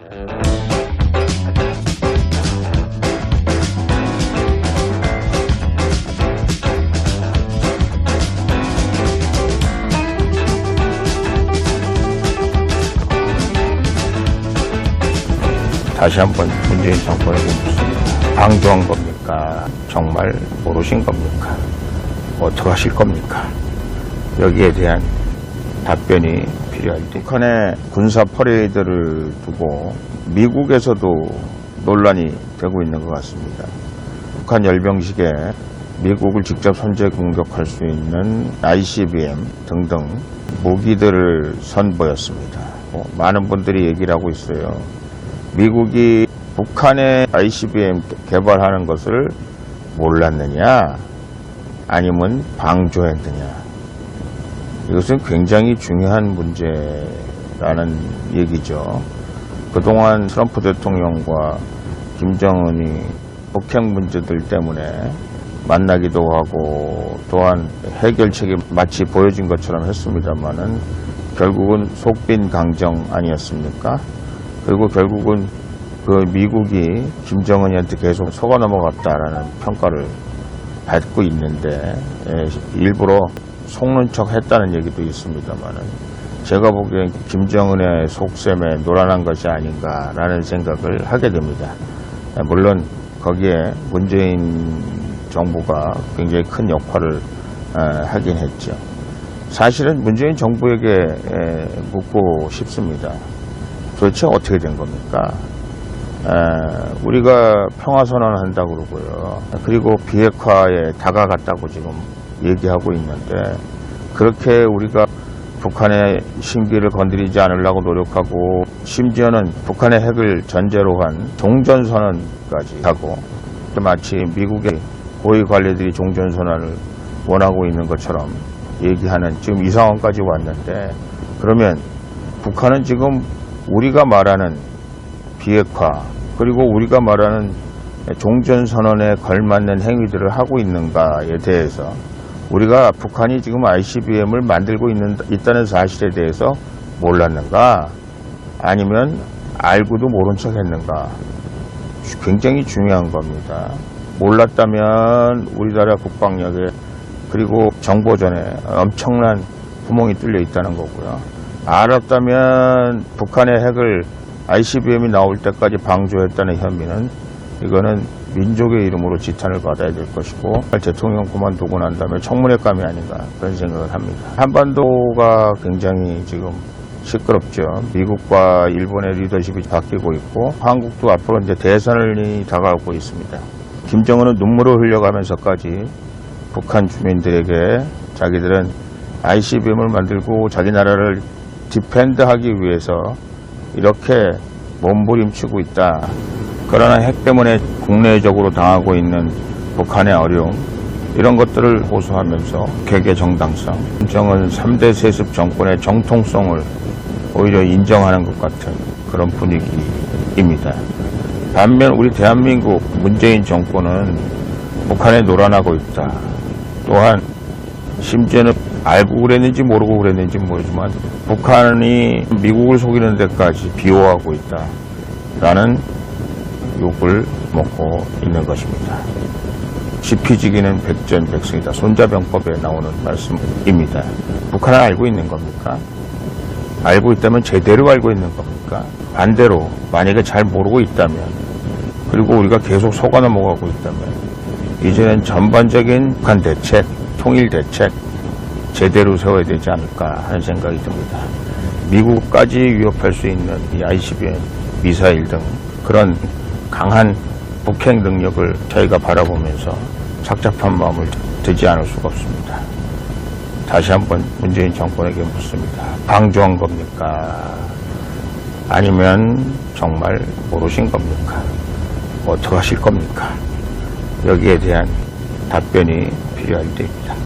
다시 한번 문재인 정권에게 묻습니다. 방조한 겁니까? 정말 모르신 겁니까? 어떻게 하실 겁니까? 여기에 대한 답변이 필요할 때 북한의 군사 퍼레이드를 두고 미국에서도 논란이 되고 있는 것 같습니다. 북한 열병식에 미국을 직접 선제 공격할 수 있는 ICBM 등등 무기들을 선보였습니다. 많은 분들이 얘기를 하고 있어요. 미국이 북한의 ICBM 개발하는 것을 몰랐느냐 아니면 방조했느냐, 이것은 굉장히 중요한 문제라는 얘기죠. 그동안 트럼프 대통령과 김정은이 북핵 문제들 때문에 만나기도 하고 또한 해결책이 마치 보여진 것처럼 했습니다마는 결국은 속빈 강정 아니었습니까? 그리고 결국은 그 미국이 김정은이한테 계속 속아 넘어갔다라는 평가를 받고 있는데, 일부러 속는 척 했다는 얘기도 있습니다만은 제가 보기엔 김정은의 속셈에 놀아난 것이 아닌가라는 생각을 하게 됩니다. 물론 거기에 문재인 정부가 굉장히 큰 역할을 하긴 했죠. 사실은 문재인 정부에게 묻고 싶습니다. 도대체 어떻게 된 겁니까? 우리가 평화선언을 한다고 그러고요. 그리고 비핵화에 다가갔다고 지금 얘기하고 있는데, 그렇게 우리가 북한의 심기를 건드리지 않으려고 노력하고, 심지어는 북한의 핵을 전제로 한 종전선언까지 하고, 마치 미국의 고위 관리들이 종전선언을 원하고 있는 것처럼 얘기하는 지금 이 상황까지 왔는데, 그러면 북한은 지금 우리가 말하는 비핵화, 그리고 우리가 말하는 종전선언에 걸맞는 행위들을 하고 있는가에 대해서, 우리가 북한이 지금 ICBM을 만들고 있다는 사실에 대해서 몰랐는가, 아니면 알고도 모른 척 했는가, 굉장히 중요한 겁니다. 몰랐다면 우리나라 국방력에 그리고 정보전에 엄청난 구멍이 뚫려 있다는 거고요. 알았다면 북한의 핵을 ICBM이 나올 때까지 방조했다는 혐의는, 이거는 민족의 이름으로 지탄을 받아야 될 것이고, 대통령 그만두고 난 다음에 청문회감이 아닌가 그런 생각을 합니다. 한반도가 굉장히 지금 시끄럽죠. 미국과 일본의 리더십이 바뀌고 있고, 한국도 앞으로 이제 대선이 다가오고 있습니다. 김정은은 눈물을 흘려가면서까지 북한 주민들에게 자기들은 ICBM을 만들고 자기 나라를 디펜드하기 위해서 이렇게 몸부림치고 있다. 그러나 핵 때문에 국내적으로 당하고 있는 북한의 어려움, 이런 것들을 호소하면서 개개 정당성, 김정은 3대 세습 정권의 정통성을 오히려 인정하는 것 같은 그런 분위기입니다. 반면 우리 대한민국 문재인 정권은 북한에 놀아나고 있다. 또한 심지어는 알고 그랬는지 모르고 그랬는지 모르지만 북한이 미국을 속이는 데까지 비호하고 있다 라는 욕을 먹고 있는 것입니다. 지피지기는 백전백승이다. 손자병법에 나오는 말씀입니다. 북한은 알고 있는 겁니까? 알고 있다면 제대로 알고 있는 겁니까? 반대로 만약에 잘 모르고 있다면, 그리고 우리가 계속 속아 넘어가고 있다면, 이제는 전반적인 북한 대책, 통일 대책 제대로 세워야 되지 않을까 하는 생각이 듭니다. 미국까지 위협할 수 있는 이 ICBM 미사일 등 그런 강한 북핵 능력을 저희가 바라보면서 착잡한 마음을 들지 않을 수가 없습니다. 다시 한번 문재인 정권에게 묻습니다. 방조한 겁니까? 아니면 정말 모르신 겁니까? 어떻게 하실 겁니까? 여기에 대한 답변이 필요할 때입니다.